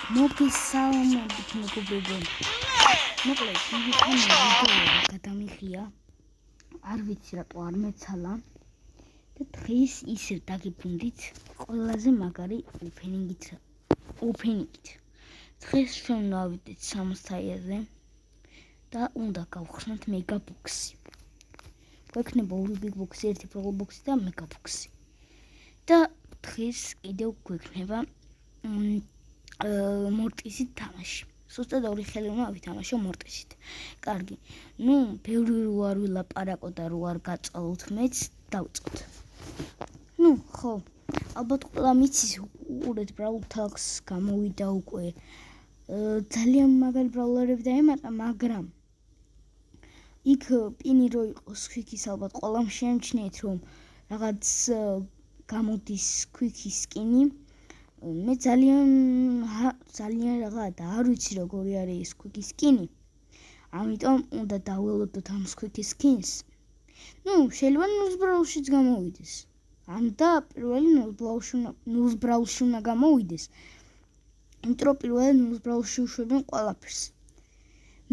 მოგესალმებით მეგობრებო. მოკლედ დიდი ვიდეო გადამიღია. არ ვიცი რატო არ მეცალა. და დღეს ისევ დაგიბრუნდით ყველაზე მაგარი ოფენინგით. დღეს ჩვენ ვავიდეთ 60-ზე და უნდა გავხსნათ მეგაბოქსი. გვექნება ორი ბიგბოქსი, ერთი პრობოქსი და მეგაბოქსი. და დღეს კიდევ გვექნება მორტისით თამაში. Სუსტად ორი ხელი უნდა ვითამაშო მორტისით. კარგი. ბევრი რო არ ვილაპარაკო და რო არ გაწალოთ მეც დავწყოთ. ხო. ალბათ ყველა მიცის უყურეთ Brawl Talks გამოვიდა უკვე. ძალიან მაგარი ბრაულერები დაემატა, მაგრამ იქ პინი რო იყოს quick-ის ალბათ ყველამ შეამჩნიეთ რომ რაღაც გამოდის quick-ის სკინი. მე ძალიან რაღაცა არ ვიცი როგორი არის ეს quick-ის სკინი. ამიტომ უნდა დაველოდოთ ამ quick-ის სკინს. შეიძლება ნულს ბრაულშიც გამოვიდეს. და პირველი ნულს ბრაულში უნდა გამოვიდეს. იმიტომ რომ პირველი ნულს ბრაულში უშვებენ ყველაფერს.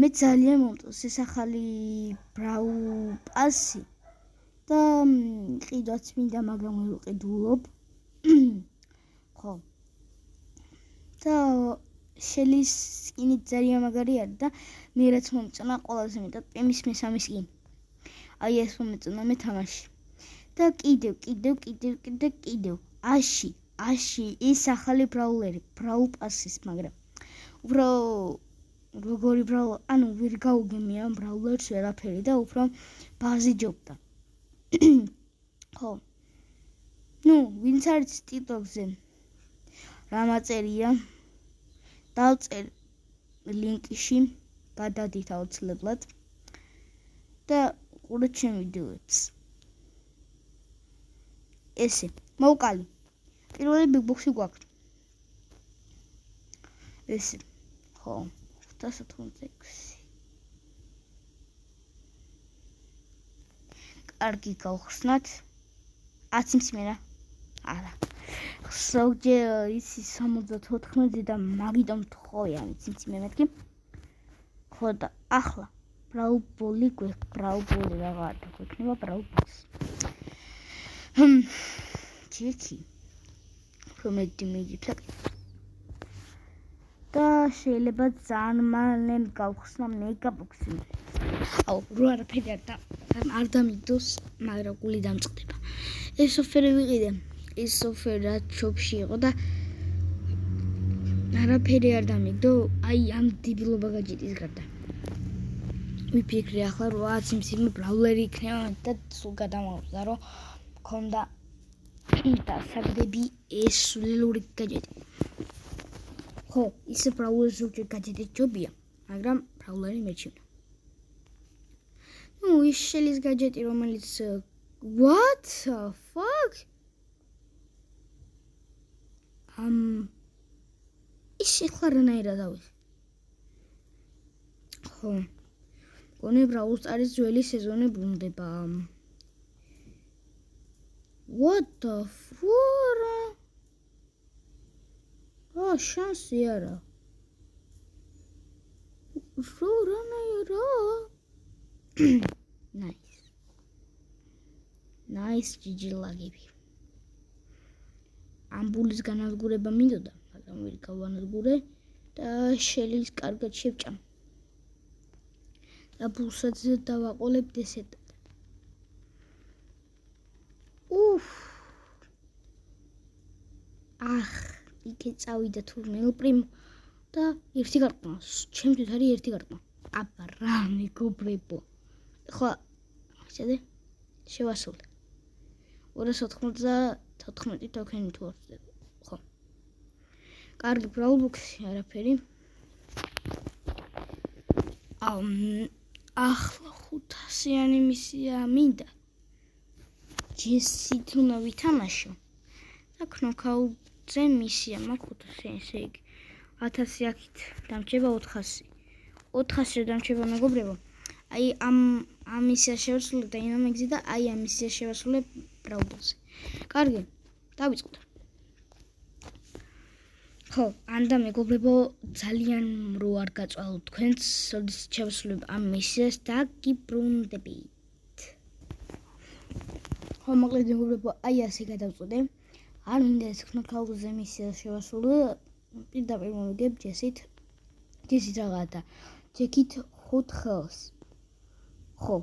მე ძალიან მომწონს ეს ახალი Brawl Pass-ი და ყიდვაც მინდა, მაგრამ ვერ ვყიდულობ. ხო. და შელის სკინი ძალიან მაგარი არის და მე რაც მომწონა ყველაზე მეტად პემის მესამე სკინი. აი ეს მომწონა მე თამაში. და კიდევ აში ეს ახალი ბრაულერი Brawl Pass-ის, მაგრამ უფრო როგორი ვერ გაუგემია ამ ბრაულერს ვერაფერი და უფრო ბაზი ჯობდა. ხო. ვინც არის TikTok-ზე რა მაწერია? დავწერ ლინკში, გადადით აუცილებლად და ყურეთ ჩემ ვიდეოებს. ესე, მოვკალი. პირველი ბიგბოქსი გვაქვს. ესე, ხო, 786. კარგი გავხსნათ. 10 სიმსიმერა. არა. ზოგჯერ ისი 74-ზე და მაგიტომ თხოვია სიმსიმე მეთქი. ხო და ახლა Brawl Ball-ი რაღაცა გვექნება Brawl Pass. ჩეკი. რომედი მიგიფსა. და შეიძლება ძალიან მალე გავხსნა მეგაბოქსი. რო არაფერი არ დამიდოს, მაგრამ გული დამწყდება. ეს ოფერი ვიყიდე. ეს ოფერი რაც შოპში იყო და არაფერი არ დამიგდო, აი ამ დებილობა გაჯიტის გარდა. ვიფიქრე ახლა 8 სიმსიმე ბრაულერი იქნება და სულ გადამავიდა რომ მქონდა დასაგდები ეს სულელური გაჯეტი. ხო, ისე ბრაულერი ზოგჯერ გაჯეტი ჯობია, მაგრამ ბრაულერი მეჩვენა. ის შელის გაჯეტი რომელიც what the fuck? ის ახლა რანაირად ავიღე? ხო. გონი Brawl Stars ძველი სეზონი ბრუნდება. What the fuck? შანსი არა. Nice, GG ლაგები. ამბულის განადგურება მინდოდა, მაგრამ ვერ გავანადგურე და შელის კარგად შევჭამ. და ბულსაძე დავაყოლებ ესეთად. იქე წავიდა თურმელ პრიმ და ერთი გარყმა. ჩემთვის არის ერთი გარყმა. აბა რა მეგობრებო. ხო, ისედე შევასრულე. 294 ტოკენი თუ არ ვწდები. ხო. კარგი Brawl Box-ი არაფერი. ახლა 500-იანი მისია მინდა. ჯესით უნდა ვითამაშო. და knockout-ზე მისია მაქვს 500, ესე იგი 1000 აქით დამჭება 400. 400 დამჭება მეგობრებო. აი ამ მისიას შევასრულებ და ინამეგზე და აი ამ მისიას შევასრულებ Brawl Box-ზე. კარგი, დავიწყოთ. ხო, ანდა მეგობრებო, ძალიან რო არ გაწვალოთ თქვენს, სოდის შევსრულებ ამ მისიას და გიბრუნდებით. ხო, მოკლედ მეგობრებო, აი ასე გადავწყვიტე. არ მინდა ეს ქნოქაუზე მისიას შევასრულო და პირდაპირ მოვიგებ ჯესით რაღაცა და ჯეკით 5 ხელს. ხო,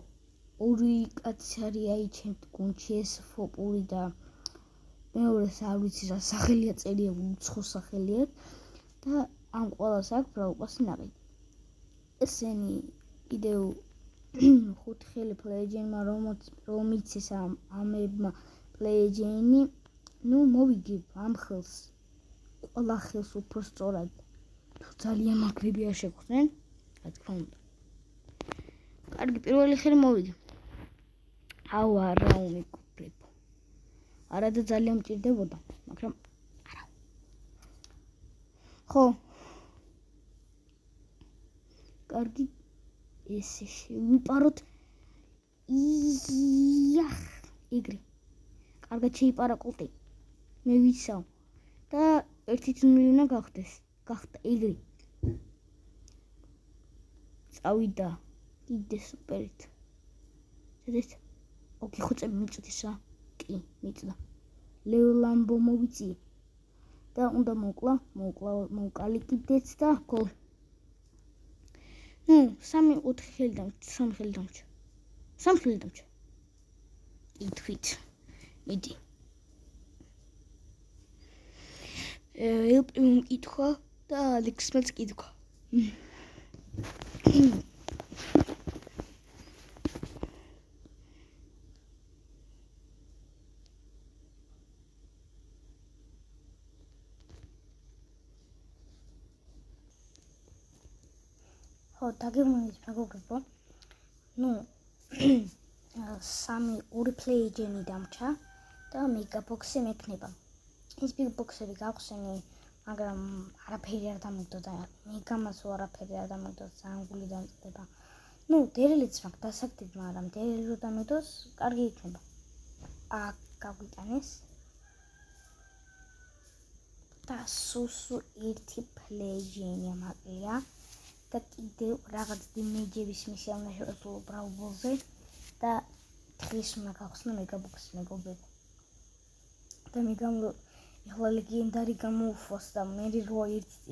ორი კაცი არის აი ჩემ გუნდში ეს ფოპური და მეორეს არ ვიცი რა სახელია წერია, უცხო სახელია და ამ ყველას აქვს ბრაუპასი ნაყიდი. ესენი კიდევ 5 ხელი პლეიჯენმა რომიც ეს ამებმა პლეიჯენი, ნუ მოვიგებ ამ ხელს. ყველა ხელს უფრო სწორად. თუ ძალიან მაგრები არ შეგხვდნენ, რა თქმა უნდა. კარგი, პირველი ხელი მოვიგებ. აუ არა უმიკრებო. არა და ძალიან მჭირდებოდა, მაგრამ არა. ხო. კარგი, ესე შევიპაროთ. იახ, იგრი. კარგად შეიპარა კულტი. მე ვიცავ და 1-0 უნდა გახდეს. გახდა იგრი. წავიდა. კიდე სუპერით. შედეს. ოკი, ხუწები მიწდის რა. კი, მიწდა. ლეოლამბო მოვიწიე. და უნდა მოვკალი კიდეც და გოლ. ნუ, 3-4 ხელი დამჭა, 3 ხელი დამჭა. 3 ხელი დამჭა. ითქვით. მიდი. ელპიმ კითხვა და ალექსმაც კითხვა. ხო, დაგემოვნეთ მეგობრებო. ნუ 3-2 პლეიჯენი დამჭა და მეგაბოქსი მექნება. ეს ბიგბოქსები გავხსენი, მაგრამ არაფერი არ დამეგდო და მეგამაც არაფერი არ დამეგდო, ზანგული დამწყდება. ნუ დერელიც მაქვს დასაგდით, მაგრამ დერელი რო დამედოს, კარგი იქნება. აქ გავიტანეს. და სუსუ ერთი პლეიჯენი ამაყია და კიდევ რაღაც დიმეჯების მისია უნდა შევასრულო ბრაუბოლზე და დღეს უნდა გავხსნო მეგაბოქსი მეგობრებო. და მეგამრო ეხლა ლეგენდარი გამოუშვას და მე რო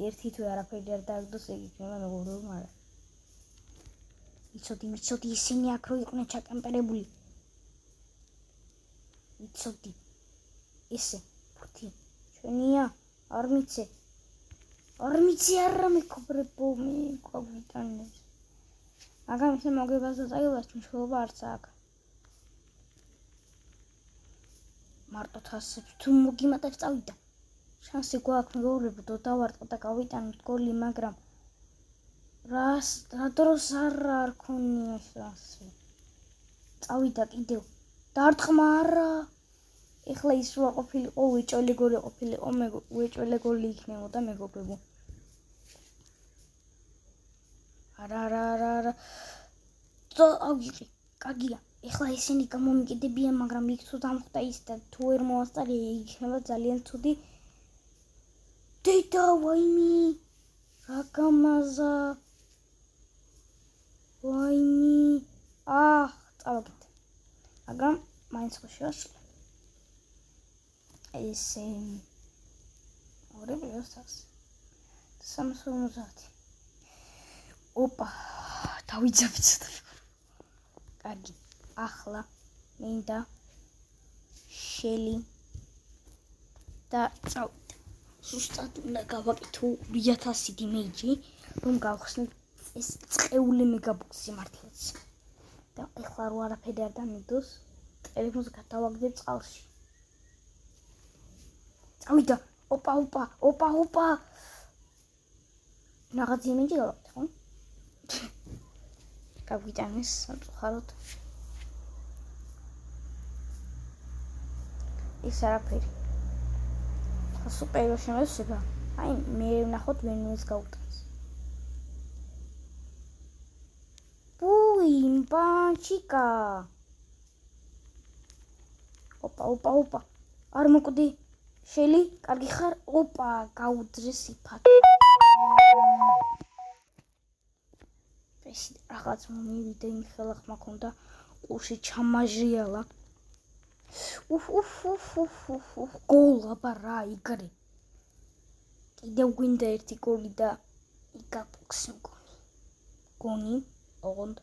ერთი თუ არაფერი არ დააგდოს, ეგ იქნება მეგობრებო, მაგრამ იცოდი ისინი აქ რო იყვნენ ჩაკემპერებული. იცოდი. ესე, ფუთი, ჩვენია, არ მიცე არა მეგობრებო, მე გვიტანეს. მაგრამ ისე მოგებას და წაიღოს მნიშვნელობა არც აქვს. მარტო თასებს თუ მოგიმატებს წავიდა. შანსი გვაქვს მეგობრებო, დავარტყო და გავიტანოთ გოლი, მაგრამ რა დროს არ ქონია შანსი. წავიდა კიდევ. დარტყმა არა. ეხლა ის რა ყოფილიყო, უეჭველი გოლი ყოფილიყო, უეჭველი გოლი იქნებოდა მეგობრებო. არა. და აუიღე, კაგია. ეხლა ისინი გამომიკიდებიან, მაგრამ იქ თუ დამხვდა ის და თუ ვერ მოასწარია, იქნება ძალიან ცუდი. დედა, ვაიმე! რა გამაზა! ვაიმე! წავაგეთ. მაგრამ მაინც ხო შევასრულე. ესე 2-3. 350. ოპა, დავიძაბი ცოტა. კარგი, ახლა მინდა შელი და წავიდე. ზუსტად უნდა გავაკეთო 2000 დიმეიჯი, რომ გავხსნით ეს წეული მეგაბოქსი მართლაც. და ეხლა რო არაფერი არ დამიდოს, ტელეფონს გადავაგდებ წყალში. წავიდა. ოპა. რაღაც დიმეიჯი გავაკეთე, ხო? გავიტანეს სამწუხაროდ. ის არაფერი. სუპერო შემოსება. აი, მე ვნახოთ ვინმეს გაუტანს. პანჩიკა. ოპა. არ მოკვდი. შელი, კარგი ხარ? ოპა, გაუდრე სიფათე. ეს რაღაც მომივიდა იმ ხელახ მაქონდა ყურში ჩამაჟრიალა. უფ. გოლ აბა რა იგრი. კიდევ გვინდა ერთი გოლი და იგაბოქსი მგონი. გონი, ოღონდ.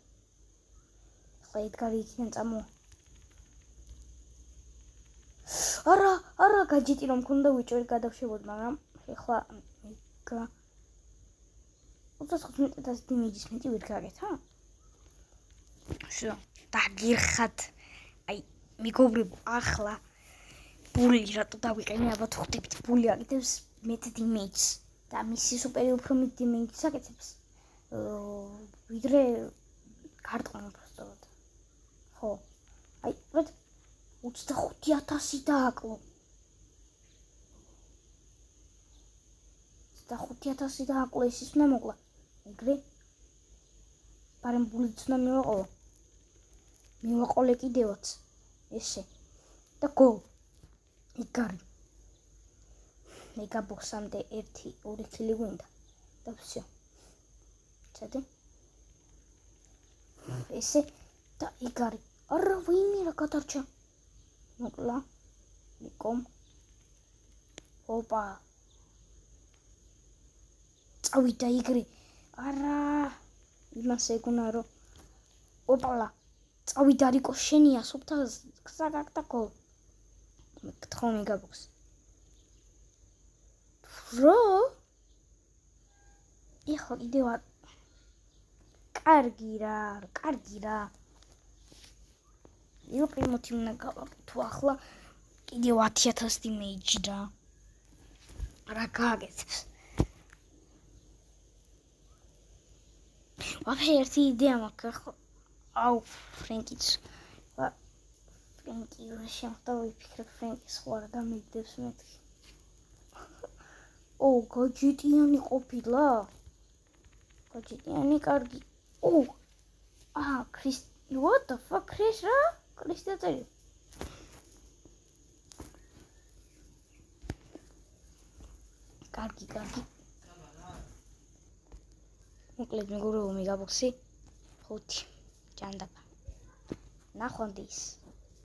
ხა ედგარი იქიდან წამოვა. არა, გაჯეტი რომ მქონდა ვიჭველი გადავშევოდ, მაგრამ ეხლა მიგა 35 დიმეჯის მეტი ვერ გაგეთა? შო, დაგირხათ. აი, მეგობრებო, ახლა ბული რატო დავიყენე, ალბათ ხვდებით, ბული აკეთებს მეტ დიმეჯს და მისი სუპერი უფრო მეტ დიმეჯს აკეთებს. ვიდრე ქარტყმა უბრალოდ. ხო. აი, 25,000 დააკლო. 25,000 დააკლო, ის უნდა მოკლა. ეგრე? პარემ ბულიც უნდა მივაყოლო. მივაყოლე კიდევაც. ესე. და გოლ. იგარი. მეგაბოქსამდე 1-2 ქილი გვინდა. და всё. ცოტა. ესე და იგარი. არა, ვინმე რა გადარჩა. მოკლა. ნიკომ. ოპა. წავიდა იგრი. არა. იმას ეგონა რომ ოპალა. წავიდა რიკო შენია სუფთა გზა გაკდა გოლ. მეკითხო მეგაბოქს. რო? ეხლა კიდევ კარგი რა. იო პრიმოთი უნდა გავაკეთო ახლა კიდევ 10,000 დიმეიჯი რა. რა გააკეთებს? ვაფშე ერთი იდეა მაქვს ახლა. აუ, ფრენკიც. ფრენკი შემხდა ვიფიქრე ფრენკის ხო არ დამიგდებს მეთქი. გაჯეტიანი ყოფილა? გაჯეტიანი კარგი. ქრის what the fuck ქრის რა? ქრის დაწერილი. კარგი. მოკლედ მეგობრებო, მეგაბოქსი 5 ჭანდაბა. ნახვამდის.